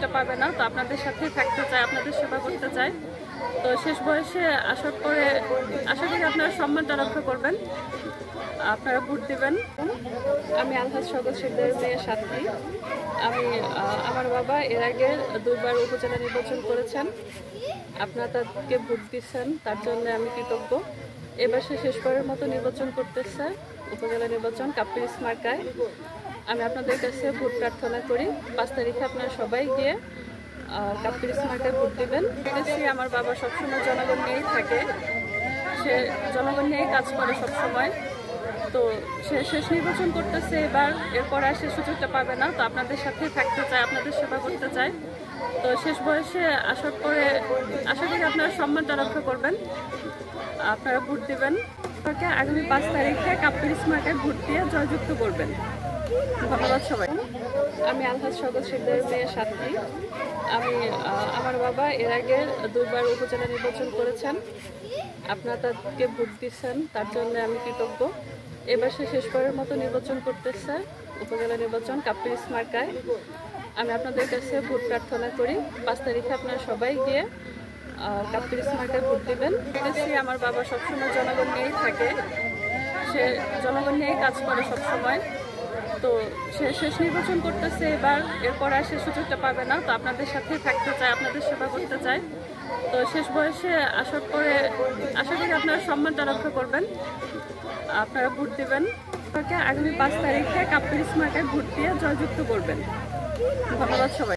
সুযোগটা পাবে না। তো আপনাদের সাথেই থাকতে চাই, আপনাদের সেবা করতে চাই। তো শেষ বয়সে আসার পরে আশা করি আপনারা সম্মানটা রক্ষা করবেন, আপনারা ভোট দিবেন। আমি আলহাজ শওকত শিকদারের মেয়ে সাথী। আমার বাবা এর আগে 2 বার উপজেলা নির্বাচন করেছেন, আপনারা তাদেরকে ভোট দিচ্ছেন, তার জন্য আমি কৃতজ্ঞ। এবার সে শেষবারের মতো নির্বাচন করতেছে, উপজেলা নির্বাচন কাপ্পিরিস মার্কায়। আমি আপনাদের কাছে ভোট প্রার্থনা করি, 5 তারিখে আপনারা সবাই গিয়ে কাপ্পিরিস মার্কায় ভোট দিবেন। আমার বাবা সবসময় জনগণ নিয়েই থাকে, সে জনগণ নিয়েই কাজ করে সবসময়। তো সে শেষ নির্বাচন করতেছে এবার, এরপর আর সে সুযোগটা পাবে না। তো আপনাদের সাথেই থাকতে চাই, আপনাদের সেবা করতে চাই। তো শেষ বয়সে আসার পরে আশা করি আপনারা সম্মানটা রক্ষা করবেন, আপনারা ভোট দিবেন। আগামী 5 তারিখে কাপ্পিরিস মার্কায় ভোট দিয়ে জয়যুক্ত করবেন। ধন্যবাদ সবাই। আমি আলহাজ শওকত শিকদারের মেয়ে সাথী। আমার বাবা এর আগে 2 বার উপজেলা নির্বাচন করেছেন, আপনারা তাদেরকে ভোট দিচ্ছেন, তার জন্য আমি কৃতজ্ঞ। এবার সে শেষবারের মতো নির্বাচন করতেছে, উপজেলা নির্বাচন কাপ্পিরিস মার্কায়। আমি আপনাদের কাছে ভোট প্রার্থনা করি, 5 তারিখে আপনারা সবাই গিয়ে কাপ্পিরিস মার্কায় ভোট দিবেন। আমার বাবা সবসময় জনগণ নিয়েই থাকে, সে জনগণ নিয়েই কাজ করে সবসময়। তো সে শেষ নির্বাচন করতেছে এবার, এরপর আর সে সুযোগটা পাবে না। তো আপনাদের সাথেই থাকতে চাই, আপনাদের সেবা করতে চাই। তো শেষ বয়সে আসার পরে আশা করি আপনারা সম্মানটা রক্ষা করবেন, আপনারা ভোট দিবেন। আগামী 5 তারিখে কাপ্পিরিস মার্কায় ভোট দিয়ে জয়যুক্ত করবেন। ধন্যবাদ সবাই।